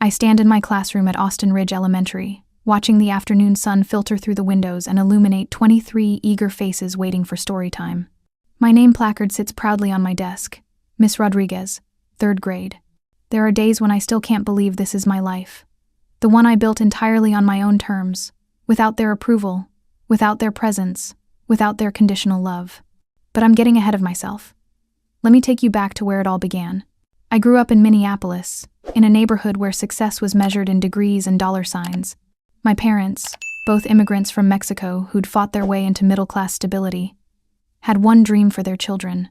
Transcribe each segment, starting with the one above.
I stand in my classroom at Austin Ridge Elementary, watching the afternoon sun filter through the windows and illuminate 23 eager faces waiting for story time. My name placard sits proudly on my desk. Miss Rodriguez, 3rd grade. There are days when I still can't believe this is my life. The one I built entirely on my own terms, without their approval, without their presence, without their conditional love. But I'm getting ahead of myself. Let me take you back to where it all began. I grew up in Minneapolis, in a neighborhood where success was measured in degrees and dollar signs. My parents, both immigrants from Mexico who'd fought their way into middle-class stability, had one dream for their children: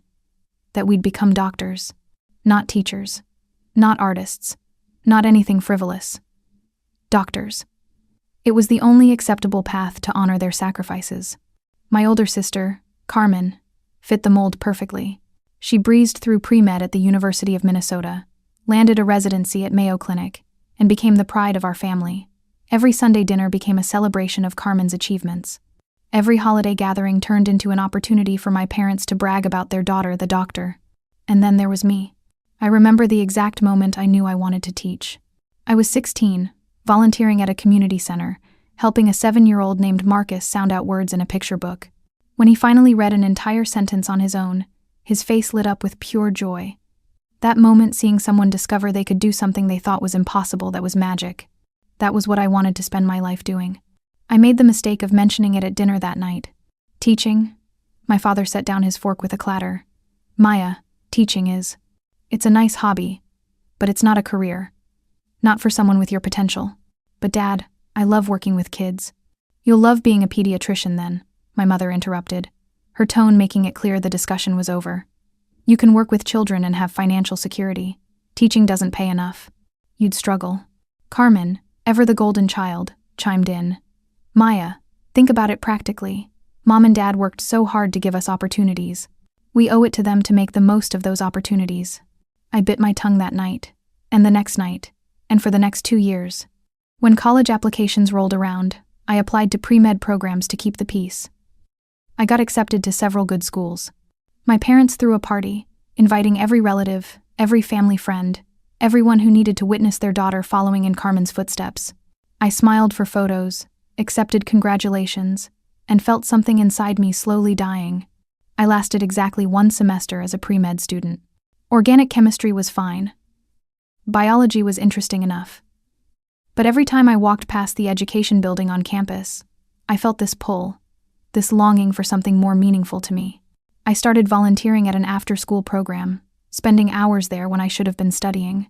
that we'd become doctors, not teachers, not artists, not anything frivolous. Doctors. It was the only acceptable path to honor their sacrifices. My older sister, Carmen, fit the mold perfectly. She breezed through pre-med at the University of Minnesota, landed a residency at Mayo Clinic, and became the pride of our family. Every Sunday dinner became a celebration of Carmen's achievements. Every holiday gathering turned into an opportunity for my parents to brag about their daughter, the doctor. And then there was me. I remember the exact moment I knew I wanted to teach. I was 16, volunteering at a community center, helping a 7-year-old named Marcus sound out words in a picture book. When he finally read an entire sentence on his own, his face lit up with pure joy. That moment, seeing someone discover they could do something they thought was impossible, that was magic. That was what I wanted to spend my life doing. I made the mistake of mentioning it at dinner that night. Teaching? My father set down his fork with a clatter. Maya, teaching it's a nice hobby, but it's not a career. Not for someone with your potential. But Dad, I love working with kids. You'll love being a pediatrician then, my mother interrupted, her tone making it clear the discussion was over. You can work with children and have financial security. Teaching doesn't pay enough. You'd struggle. Carmen, ever the golden child, chimed in. Maya, think about it practically. Mom and Dad worked so hard to give us opportunities. We owe it to them to make the most of those opportunities. I bit my tongue that night, and the next night, and for the next 2 years. When college applications rolled around, I applied to pre-med programs to keep the peace. I got accepted to several good schools. My parents threw a party, inviting every relative, every family friend, everyone who needed to witness their daughter following in Carmen's footsteps. I smiled for photos, accepted congratulations, and felt something inside me slowly dying. I lasted exactly 1 semester as a pre-med student. Organic chemistry was fine. Biology was interesting enough. But every time I walked past the education building on campus, I felt this pull, this longing for something more meaningful to me. I started volunteering at an after-school program, spending hours there when I should have been studying.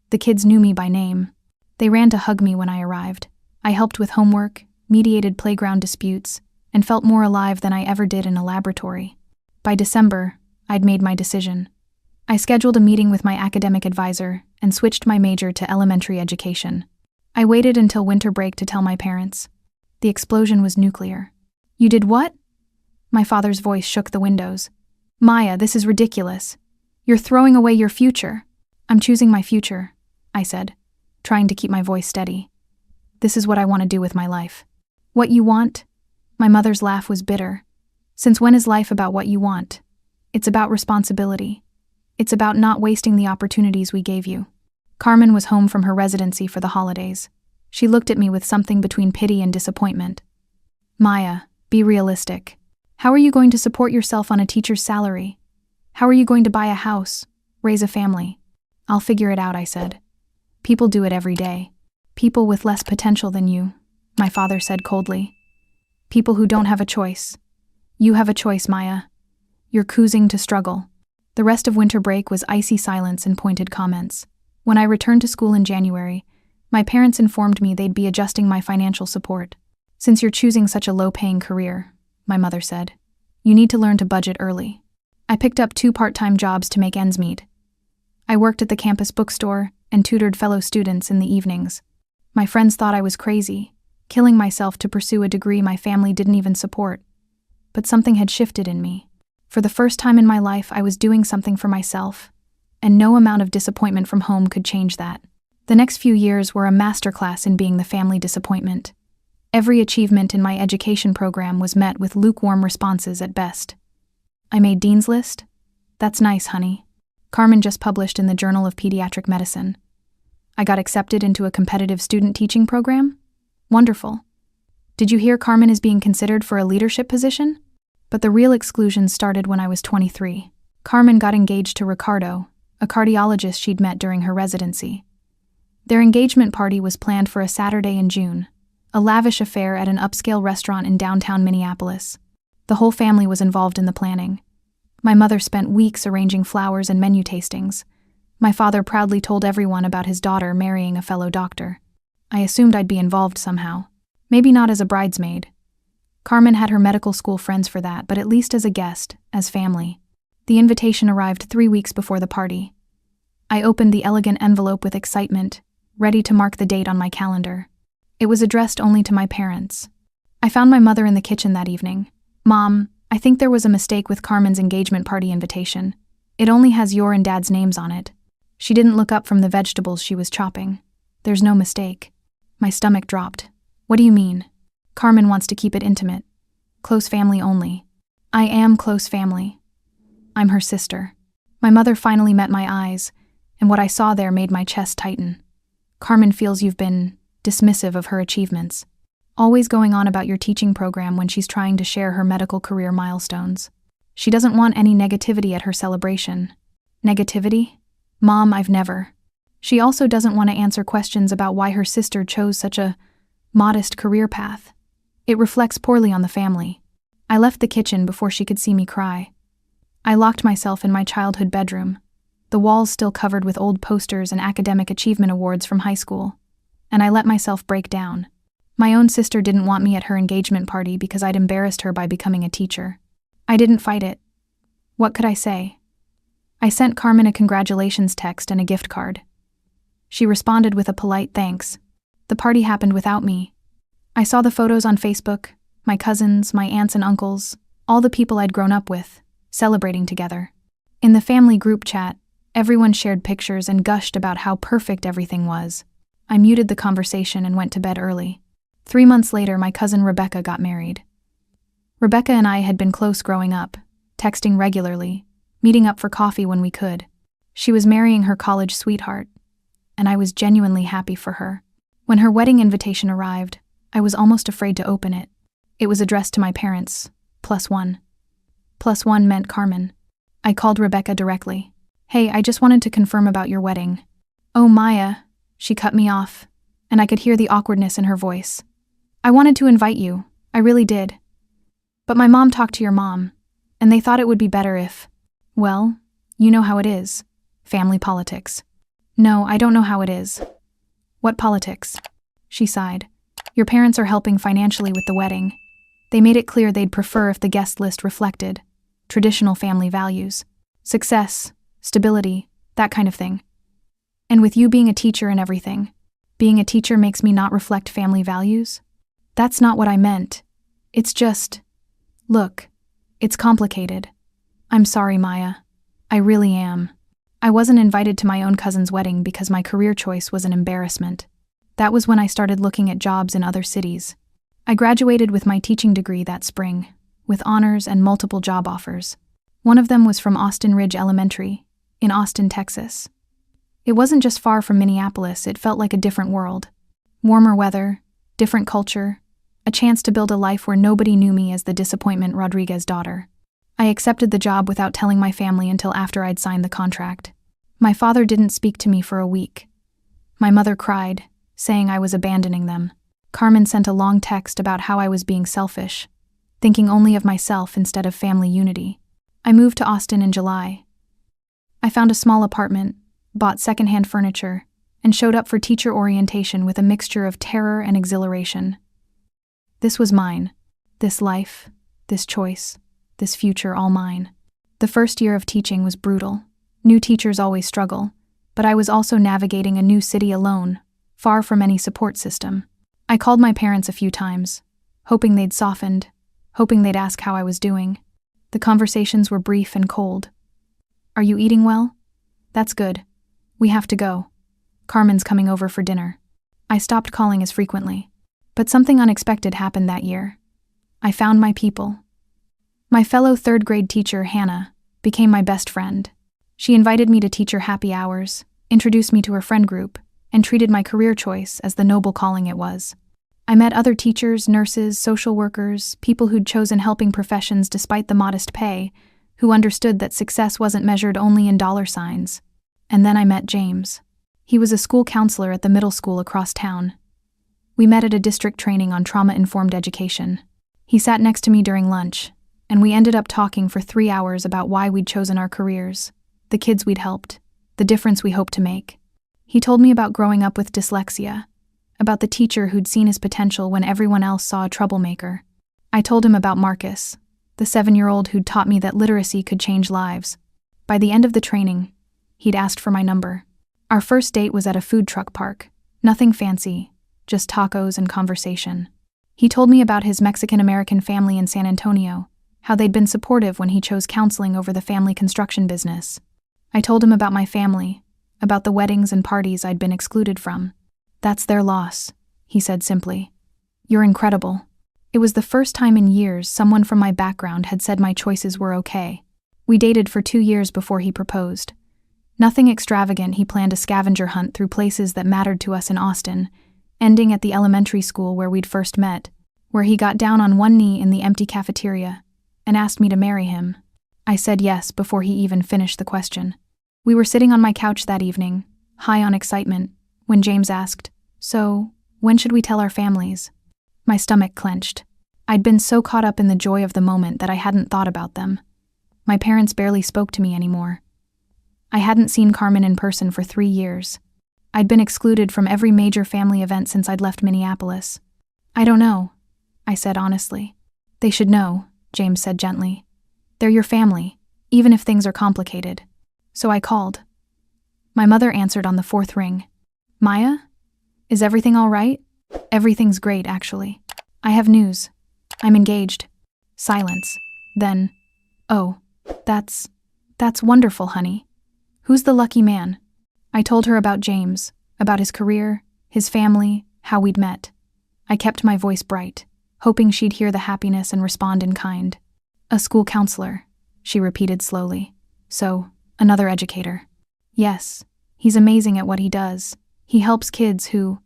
The kids knew me by name. They ran to hug me when I arrived. I helped with homework, mediated playground disputes, and felt more alive than I ever did in a laboratory. By December, I'd made my decision. I scheduled a meeting with my academic advisor and switched my major to elementary education. I waited until winter break to tell my parents. The explosion was nuclear. You did what? My father's voice shook the windows. Maya, this is ridiculous. You're throwing away your future. I'm choosing my future, I said, trying to keep my voice steady. This is what I want to do with my life. What you want? My mother's laugh was bitter. Since when is life about what you want? It's about responsibility. It's about not wasting the opportunities we gave you. Carmen was home from her residency for the holidays. She looked at me with something between pity and disappointment. Maya, be realistic. How are you going to support yourself on a teacher's salary? How are you going to buy a house, raise a family? I'll figure it out, I said. People do it every day. People with less potential than you, my father said coldly. People who don't have a choice. You have a choice, Maya. You're choosing to struggle. The rest of winter break was icy silence and pointed comments. When I returned to school in January, my parents informed me they'd be adjusting my financial support. Since you're choosing such a low-paying career, my mother said, you need to learn to budget early. I picked up 2 part-time jobs to make ends meet. I worked at the campus bookstore and tutored fellow students in the evenings. My friends thought I was crazy, killing myself to pursue a degree my family didn't even support. But something had shifted in me. For the first time in my life, I was doing something for myself, and no amount of disappointment from home could change that. The next few years were a masterclass in being the family disappointment. Every achievement in my education program was met with lukewarm responses at best. I made Dean's List? That's nice, honey. Carmen just published in the Journal of Pediatric Medicine. I got accepted into a competitive student teaching program? Wonderful. Did you hear Carmen is being considered for a leadership position? But the real exclusion started when I was 23. Carmen got engaged to Ricardo, a cardiologist she'd met during her residency. Their engagement party was planned for a Saturday in June, a lavish affair at an upscale restaurant in downtown Minneapolis. The whole family was involved in the planning. My mother spent weeks arranging flowers and menu tastings. My father proudly told everyone about his daughter marrying a fellow doctor. I assumed I'd be involved somehow. Maybe not as a bridesmaid. Carmen had her medical school friends for that, but at least as a guest, as family. The invitation arrived 3 weeks before the party. I opened the elegant envelope with excitement, ready to mark the date on my calendar. It was addressed only to my parents. I found my mother in the kitchen that evening. "Mom, I think there was a mistake with Carmen's engagement party invitation. It only has your and Dad's names on it." She didn't look up from the vegetables she was chopping. "There's no mistake." My stomach dropped. "What do you mean?" "Carmen wants to keep it intimate. Close family only." "I am close family. I'm her sister." My mother finally met my eyes, and what I saw there made my chest tighten. "Carmen feels you've been dismissive of her achievements. Always going on about your teaching program when she's trying to share her medical career milestones. She doesn't want any negativity at her celebration." "Negativity? Mom, I've never." "She also doesn't want to answer questions about why her sister chose such a modest career path. It reflects poorly on the family." I left the kitchen before she could see me cry. I locked myself in my childhood bedroom, the walls still covered with old posters and academic achievement awards from high school, and I let myself break down. My own sister didn't want me at her engagement party because I'd embarrassed her by becoming a teacher. I didn't fight it. What could I say? I sent Carmen a congratulations text and a gift card. She responded with a polite thanks. The party happened without me. I saw the photos on Facebook, my cousins, my aunts and uncles, all the people I'd grown up with, celebrating together. In the family group chat, everyone shared pictures and gushed about how perfect everything was. I muted the conversation and went to bed early. 3 months later, my cousin Rebecca got married. Rebecca and I had been close growing up, texting regularly, meeting up for coffee when we could. She was marrying her college sweetheart, and I was genuinely happy for her. When her wedding invitation arrived, I was almost afraid to open it. It was addressed to my parents, +1. +1 meant Carmen. I called Rebecca directly. "Hey, I just wanted to confirm about your wedding." "Oh, Maya," she cut me off, and I could hear the awkwardness in her voice. "I wanted to invite you, I really did. But my mom talked to your mom, and they thought it would be better if, well, you know how it is, family politics." "No, I don't know how it is." "What politics?" She sighed. "Your parents are helping financially with the wedding. They made it clear they'd prefer if the guest list reflected traditional family values. Success, stability, that kind of thing. And with you being a teacher and everything, being a teacher makes me not reflect family values? That's not what I meant. It's just, look, it's complicated. I'm sorry, Maya. I really am. I wasn't invited to my own cousin's wedding because my career choice was an embarrassment. That was when I started looking at jobs in other cities. I graduated with my teaching degree that spring, with honors and multiple job offers. One of them was from Austin Ridge Elementary, in Austin, Texas. It wasn't just far from Minneapolis, it felt like a different world. Warmer weather, different culture, a chance to build a life where nobody knew me as the disappointment Rodriguez daughter. I accepted the job without telling my family until after I'd signed the contract. My father didn't speak to me for a week. My mother cried, saying I was abandoning them. Carmen sent a long text about how I was being selfish, thinking only of myself instead of family unity. I moved to Austin in July. I found a small apartment, bought secondhand furniture, and showed up for teacher orientation with a mixture of terror and exhilaration. This was mine. This life, this choice, this future, all mine. The first year of teaching was brutal. New teachers always struggle, but I was also navigating a new city alone, far from any support system. I called my parents a few times, hoping they'd softened, hoping they'd ask how I was doing. The conversations were brief and cold. "Are you eating well? That's good. We have to go. Carmen's coming over for dinner." I stopped calling as frequently. But something unexpected happened that year. I found my people. My fellow third-grade teacher, Hannah, became my best friend. She invited me to teacher happy hours, introduced me to her friend group, and treated my career choice as the noble calling it was. I met other teachers, nurses, social workers, people who'd chosen helping professions despite the modest pay, who understood that success wasn't measured only in dollar signs. And then I met James. He was a school counselor at the middle school across town. We met at a district training on trauma-informed education. He sat next to me during lunch, and we ended up talking for 3 hours about why we'd chosen our careers, the kids we'd helped, the difference we hoped to make. He told me about growing up with dyslexia, about the teacher who'd seen his potential when everyone else saw a troublemaker. I told him about Marcus, the 7-year-old who'd taught me that literacy could change lives. By the end of the training, he'd asked for my number. Our first date was at a food truck park. Nothing fancy, just tacos and conversation. He told me about his Mexican-American family in San Antonio, how they'd been supportive when he chose counseling over the family construction business. I told him about my family, about the weddings and parties I'd been excluded from. "That's their loss," he said simply. "You're incredible." It was the first time in years someone from my background had said my choices were okay. We dated for 2 years before he proposed. Nothing extravagant, he planned a scavenger hunt through places that mattered to us in Austin, ending at the elementary school where we'd first met, where he got down on one knee in the empty cafeteria and asked me to marry him. I said yes before he even finished the question. We were sitting on my couch that evening, high on excitement, when James asked, "So, when should we tell our families?" My stomach clenched. I'd been so caught up in the joy of the moment that I hadn't thought about them. My parents barely spoke to me anymore. I hadn't seen Carmen in person for 3 years. I'd been excluded from every major family event since I'd left Minneapolis. "I don't know," I said honestly. "They should know," James said gently. "They're your family, even if things are complicated." So I called. My mother answered on the 4th ring. "Maya? Is everything all right?" "Everything's great, actually. I have news. I'm engaged." Silence. Then, "Oh, that's wonderful, honey. Who's the lucky man?" I told her about James, about his career, his family, how we'd met. I kept my voice bright, hoping she'd hear the happiness and respond in kind. "A school counselor," she repeated slowly. "So, another educator." "Yes, he's amazing at what he does. He helps kids who...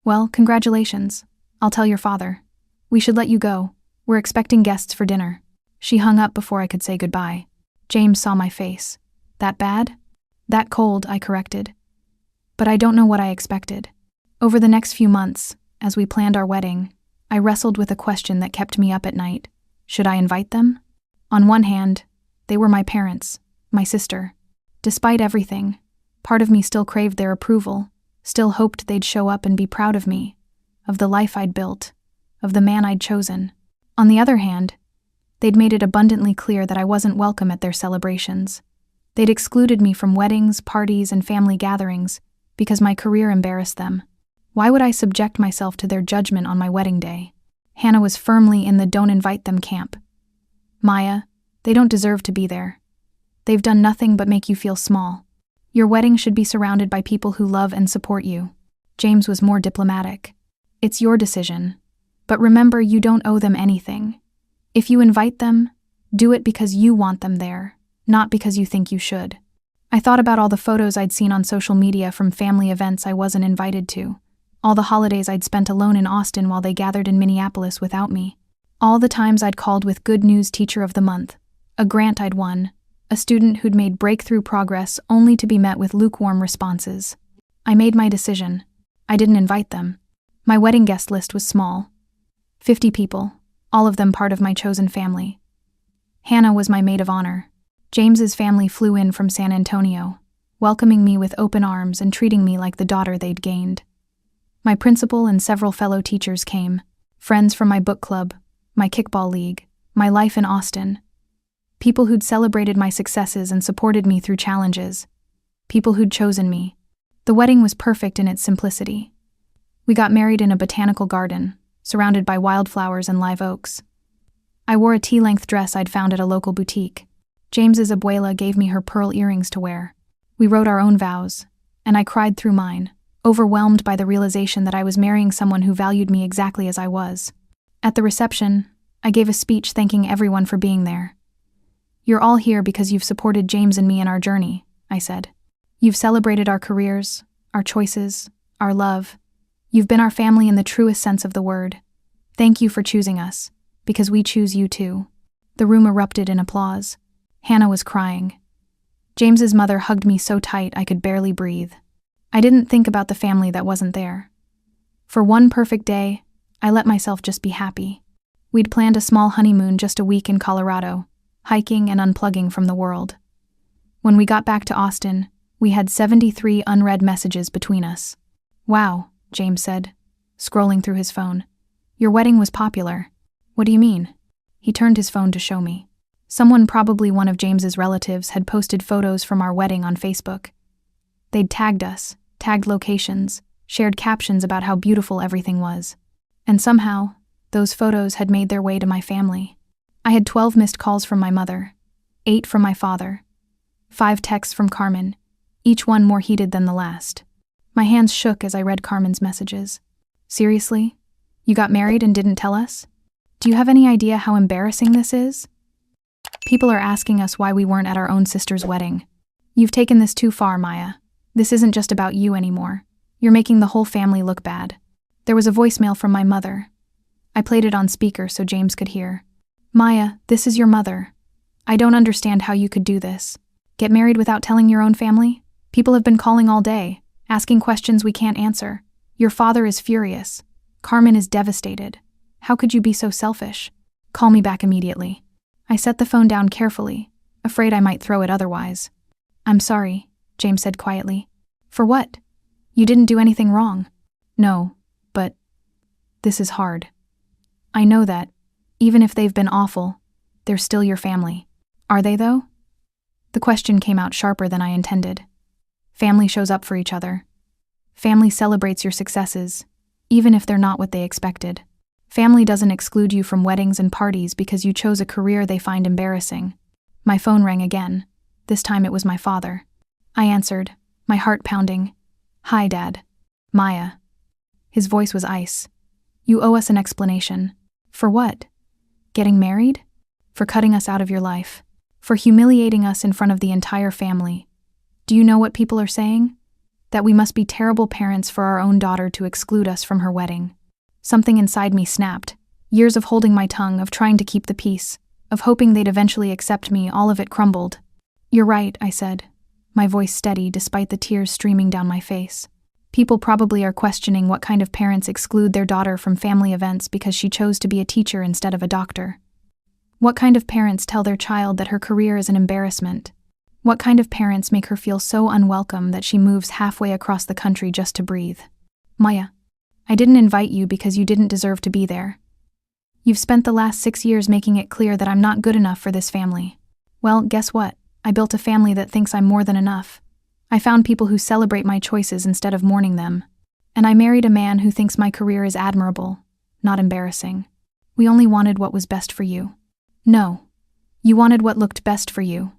Well, congratulations. I'll tell your father. We should let you go. We're expecting guests for dinner." She hung up before I could say goodbye. James saw my face. "That bad?" "That cold," I corrected. But I don't know what I expected. Over the next few months, as we planned our wedding, I wrestled with a question that kept me up at night. Should I invite them? On one hand, they were my parents, my sister. Despite everything, part of me still craved their approval, still hoped they'd show up and be proud of me, of the life I'd built, of the man I'd chosen. On the other hand, they'd made it abundantly clear that I wasn't welcome at their celebrations. They'd excluded me from weddings, parties, and family gatherings because my career embarrassed them. Why would I subject myself to their judgment on my wedding day? Hannah was firmly in the "don't invite them" camp. "Maya, they don't deserve to be there. They've done nothing but make you feel small. Your wedding should be surrounded by people who love and support you." James was more diplomatic. "It's your decision. But remember, you don't owe them anything. If you invite them, do it because you want them there, not because you think you should." I thought about all the photos I'd seen on social media from family events I wasn't invited to, all the holidays I'd spent alone in Austin while they gathered in Minneapolis without me, all the times I'd called with Good News Teacher of the Month, a grant I'd won, a student who'd made breakthrough progress only to be met with lukewarm responses. I made my decision. I didn't invite them. My wedding guest list was small. 50 people, all of them part of my chosen family. Hannah was my maid of honor. James's family flew in from San Antonio, welcoming me with open arms and treating me like the daughter they'd gained. My principal and several fellow teachers came, friends from my book club, my kickball league, my life in Austin. People who'd celebrated my successes and supported me through challenges. People who'd chosen me. The wedding was perfect in its simplicity. We got married in a botanical garden, surrounded by wildflowers and live oaks. I wore a tea-length dress I'd found at a local boutique. James's abuela gave me her pearl earrings to wear. We wrote our own vows, and I cried through mine, overwhelmed by the realization that I was marrying someone who valued me exactly as I was. At the reception, I gave a speech thanking everyone for being there. "You're all here because you've supported James and me in our journey," I said. "You've celebrated our careers, our choices, our love. You've been our family in the truest sense of the word. Thank you for choosing us, because we choose you too." The room erupted in applause. Hannah was crying. James's mother hugged me so tight I could barely breathe. I didn't think about the family that wasn't there. For one perfect day, I let myself just be happy. We'd planned a small honeymoon just a week in Colorado, hiking and unplugging from the world. When we got back to Austin, we had 73 unread messages between us. "Wow," James said, scrolling through his phone. "Your wedding was popular." "What do you mean?" He turned his phone to show me. Someone, probably one of James's relatives, had posted photos from our wedding on Facebook. They'd tagged us, tagged locations, shared captions about how beautiful everything was. And somehow, those photos had made their way to my family. I had 12 missed calls from my mother, 8 from my father, 5 texts from Carmen, each one more heated than the last. My hands shook as I read Carmen's messages. "Seriously? You got married and didn't tell us? Do you have any idea how embarrassing this is? People are asking us why we weren't at our own sister's wedding. You've taken this too far, Maya. This isn't just about you anymore. You're making the whole family look bad." There was a voicemail from my mother. I played it on speaker so James could hear. "Maya, this is your mother. I don't understand how you could do this. Get married without telling your own family? People have been calling all day, asking questions we can't answer. Your father is furious. Carmen is devastated. How could you be so selfish? Call me back immediately." I set the phone down carefully, afraid I might throw it otherwise. "I'm sorry," James said quietly. "For what? You didn't do anything wrong." "No, but this is hard. I know that, even if they've been awful, they're still your family." "Are they, though?" The question came out sharper than I intended. Family shows up for each other. Family celebrates your successes, even if they're not what they expected. Family doesn't exclude you from weddings and parties because you chose a career they find embarrassing. My phone rang again. This time it was my father. I answered, my heart pounding. "Hi, Dad." "Maya." His voice was ice. "You owe us an explanation." "For what? Getting married?" "For cutting us out of your life. For humiliating us in front of the entire family. Do you know what people are saying? That we must be terrible parents for our own daughter to exclude us from her wedding." Something inside me snapped. Years of holding my tongue, of trying to keep the peace, of hoping they'd eventually accept me, all of it crumbled. "You're right," I said, my voice steady despite the tears streaming down my face. "People probably are questioning what kind of parents exclude their daughter from family events because she chose to be a teacher instead of a doctor. What kind of parents tell their child that her career is an embarrassment? What kind of parents make her feel so unwelcome that she moves halfway across the country just to breathe? Maya, I didn't invite you because you didn't deserve to be there. You've spent the last 6 years making it clear that I'm not good enough for this family. Well, guess what? I built a family that thinks I'm more than enough. I found people who celebrate my choices instead of mourning them. And I married a man who thinks my career is admirable, not embarrassing. We only wanted what was best for you." "No. You wanted what looked best for you.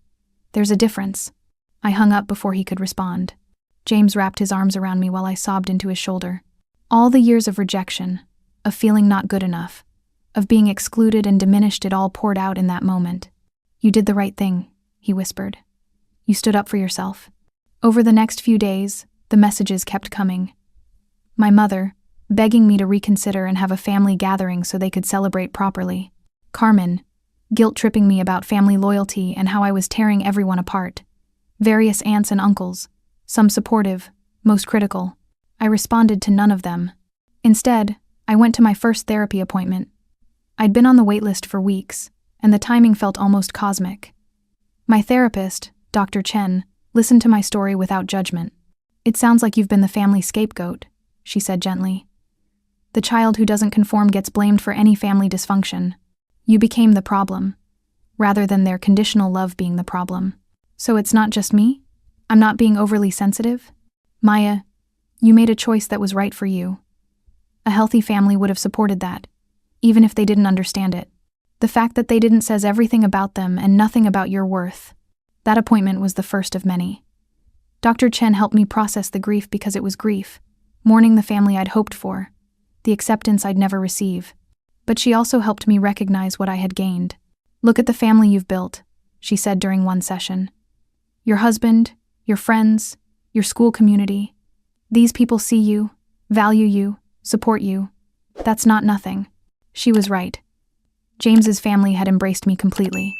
There's a difference." I hung up before he could respond. James wrapped his arms around me while I sobbed into his shoulder. All the years of rejection, of feeling not good enough, of being excluded and diminished, it all poured out in that moment. "You did the right thing," he whispered. "You stood up for yourself." Over the next few days, the messages kept coming. My mother, begging me to reconsider and have a family gathering so they could celebrate properly. Carmen, guilt-tripping me about family loyalty and how I was tearing everyone apart. Various aunts and uncles, some supportive, most critical. I responded to none of them. Instead, I went to my first therapy appointment. I'd been on the wait list for weeks, and the timing felt almost cosmic. My therapist, Dr. Chen, listened to my story without judgment. "It sounds like you've been the family scapegoat," she said gently. "The child who doesn't conform gets blamed for any family dysfunction. You became the problem, rather than their conditional love being the problem. So it's not just me? I'm not being overly sensitive? Maya, you made a choice that was right for you. A healthy family would have supported that, even if they didn't understand it. The fact that they didn't says everything about them and nothing about your worth. That appointment was the first of many. Dr. Chen helped me process the grief because it was grief, mourning the family I'd hoped for, the acceptance I'd never receive. But she also helped me recognize what I had gained. Look at the family you've built, she said during one session. Your husband, your friends, your school community. These people see you, value you, support you. That's not nothing. She was right. James's family had embraced me completely.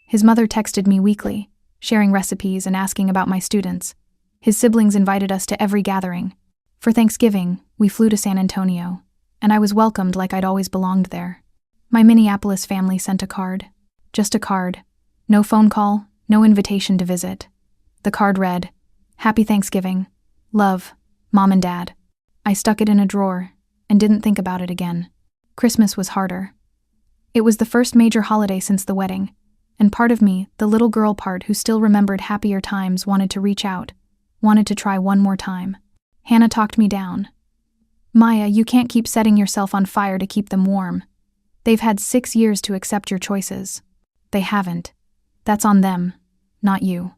His mother texted me weekly, sharing recipes and asking about my students. His siblings invited us to every gathering. For Thanksgiving, we flew to San Antonio, and I was welcomed like I'd always belonged there. My Minneapolis family sent a card. Just a card. No phone call, no invitation to visit. The card read, "Happy Thanksgiving. Love, Mom and Dad." I stuck it in a drawer and didn't think about it again. Christmas was harder. It was the first major holiday since the wedding, and part of me, the little girl part who still remembered happier times, wanted to reach out, wanted to try one more time. Hannah talked me down. "Maya, you can't keep setting yourself on fire to keep them warm. They've had 6 years to accept your choices. They haven't. That's on them, not you."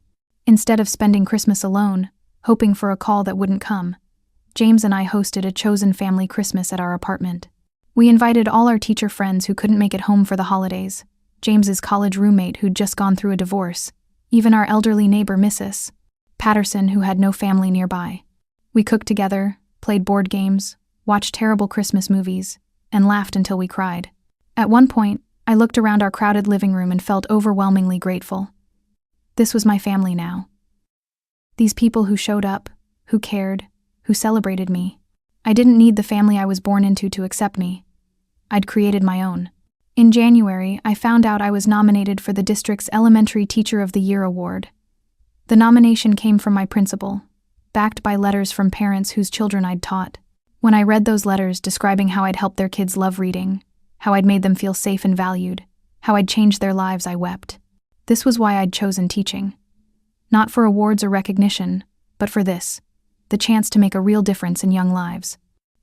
Instead of spending Christmas alone, hoping for a call that wouldn't come, James and I hosted a chosen family Christmas at our apartment. We invited all our teacher friends who couldn't make it home for the holidays, James's college roommate who'd just gone through a divorce, even our elderly neighbor Mrs. Patterson who had no family nearby. We cooked together, played board games, watched terrible Christmas movies, and laughed until we cried. At one point, I looked around our crowded living room and felt overwhelmingly grateful. This was my family now. These people who showed up, who cared, who celebrated me. I didn't need the family I was born into to accept me. I'd created my own. In January, I found out I was nominated for the district's Elementary Teacher of the Year award. The nomination came from my principal, backed by letters from parents whose children I'd taught. When I read those letters describing how I'd helped their kids love reading, how I'd made them feel safe and valued, how I'd changed their lives, I wept. This was why I'd chosen teaching. Not for awards or recognition, but for this, the chance to make a real difference in young lives.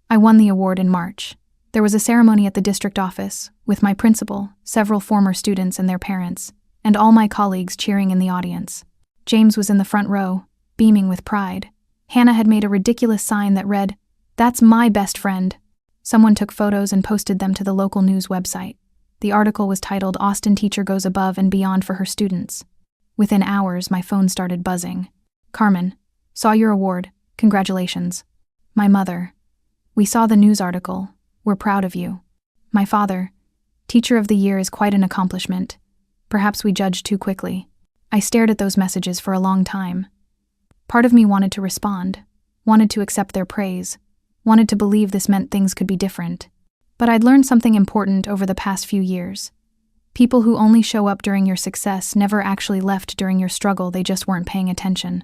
I won the award in March. There was a ceremony at the district office, with my principal, several former students and their parents, and all my colleagues cheering in the audience. James was in the front row, beaming with pride. Hannah had made a ridiculous sign that read, "That's my best friend." Someone took photos and posted them to the local news website. The article was titled, "Austin Teacher Goes Above and Beyond for Her Students." Within hours, my phone started buzzing. "Carmen, saw your award. Congratulations." My mother, "We saw the news article. We're proud of you." My father, "Teacher of the Year is quite an accomplishment. Perhaps we judged too quickly." I stared at those messages for a long time. Part of me wanted to respond, wanted to accept their praise, wanted to believe this meant things could be different. But I'd learned something important over the past few years. People who only show up during your success never actually left during your struggle. They just weren't paying attention.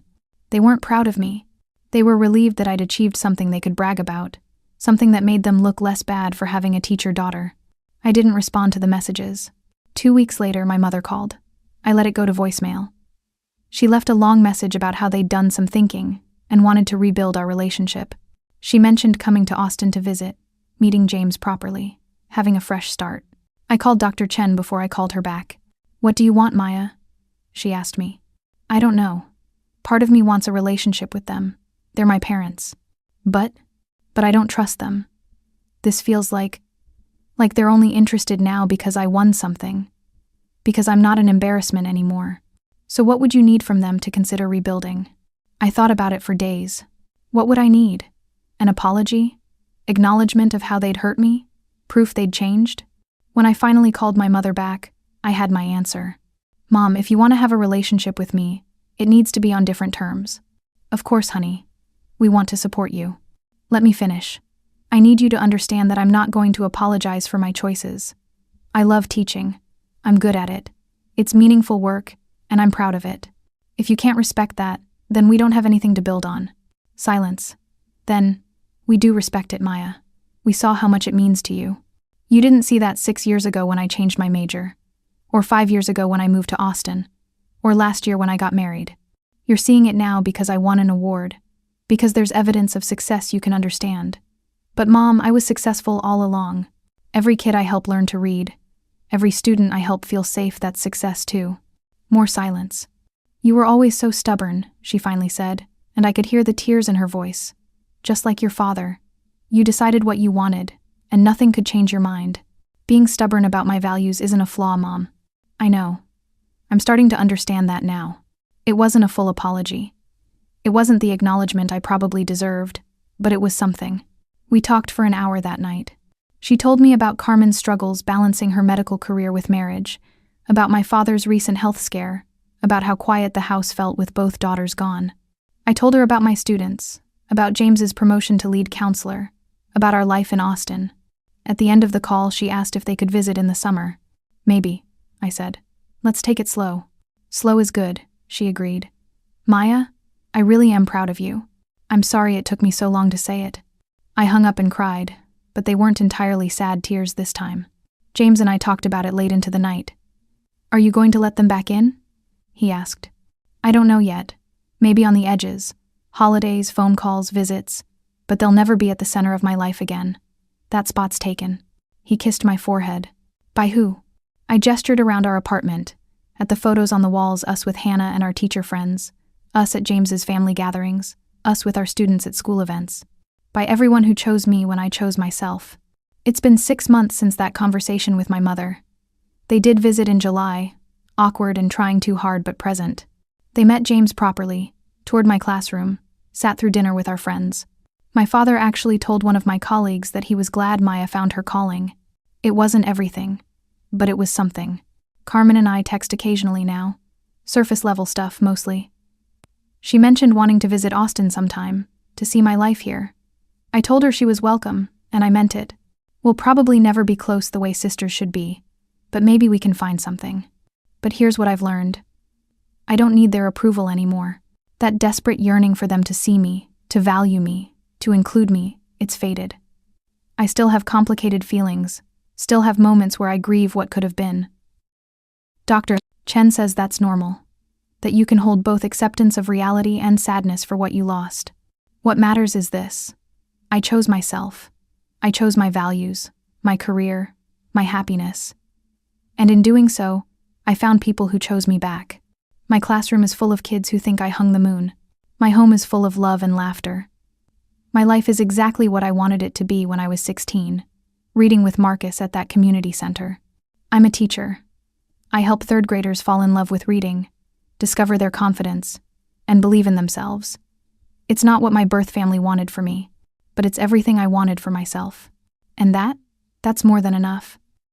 They weren't proud of me. They were relieved that I'd achieved something they could brag about, something that made them look less bad for having a teacher daughter. I didn't respond to the messages. 2 weeks later, my mother called. I let it go to voicemail. She left a long message about how they'd done some thinking and wanted to rebuild our relationship. She mentioned coming to Austin to visit, meeting James properly, having a fresh start. I called Dr. Chen before I called her back. "What do you want, Maya?" she asked me. "I don't know. Part of me wants a relationship with them. They're my parents. But I don't trust them. This feels like they're only interested now because I won something. Because I'm not an embarrassment anymore. So what would you need from them to consider rebuilding?" I thought about it for days. What would I need? An apology? Acknowledgement of how they'd hurt me? Proof they'd changed? When I finally called my mother back, I had my answer. "Mom, if you want to have a relationship with me, it needs to be on different terms. Of course, honey. We want to support you. Let me finish. I need you to understand that I'm not going to apologize for my choices. I love teaching. I'm good at it. It's meaningful work, and I'm proud of it. If you can't respect that, then we don't have anything to build on." Silence. Then, "We do respect it, Maya. We saw how much it means to you. You didn't see that 6 years ago when I changed my major, or 5 years ago when I moved to Austin, or last year when I got married. You're seeing it now because I won an award, because there's evidence of success you can understand. But Mom, I was successful all along. Every kid I help learn to read, every student I help feel safe, that's success too." More silence. "You were always so stubborn," she finally said, and I could hear the tears in her voice. "Just like your father. You decided what you wanted, and nothing could change your mind. Being stubborn about my values isn't a flaw, Mom." I know. I'm starting to understand that now. It wasn't a full apology. It wasn't the acknowledgement I probably deserved, but it was something. We talked for an hour that night. She told me about Carmen's struggles balancing her medical career with marriage, about my father's recent health scare, about how quiet the house felt with both daughters gone. I told her about my students, about James's promotion to lead counselor, about our life in Austin. At the end of the call, she asked if they could visit in the summer. Maybe, I said. Let's take it slow. Slow is good, she agreed. Maya, I really am proud of you. I'm sorry it took me so long to say it. I hung up and cried, but they weren't entirely sad tears this time. James and I talked about it late into the night. Are you going to let them back in? He asked. I don't know yet. Maybe on the edges. Holidays, phone calls, visits. But they'll never be at the center of my life again. That spot's taken. He kissed my forehead. By who? I gestured around our apartment, at the photos on the walls, us with Hannah and our teacher friends, us at James's family gatherings, us with our students at school events. By everyone who chose me when I chose myself. It's been 6 months since that conversation with my mother. They did visit in July, awkward and trying too hard but present. They met James properly, toured my classroom, sat through dinner with our friends. My father actually told one of my colleagues that he was glad Maya found her calling. It wasn't everything, but it was something. Carmen and I text occasionally now. Surface-level stuff, mostly. She mentioned wanting to visit Austin sometime, to see my life here. I told her she was welcome, and I meant it. We'll probably never be close the way sisters should be, but maybe we can find something. But here's what I've learned. I don't need their approval anymore. That desperate yearning for them to see me, to value me, to include me, it's faded. I still have complicated feelings, still have moments where I grieve what could have been. Dr. Chen says that's normal, that you can hold both acceptance of reality and sadness for what you lost. What matters is this. I chose myself. I chose my values, my career, my happiness. And in doing so, I found people who chose me back. My classroom is full of kids who think I hung the moon. My home is full of love and laughter. My life is exactly what I wanted it to be when I was 16, reading with Marcus at that community center. I'm a teacher. I help third graders fall in love with reading, discover their confidence, and believe in themselves. It's not what my birth family wanted for me, but it's everything I wanted for myself. And that's more than enough.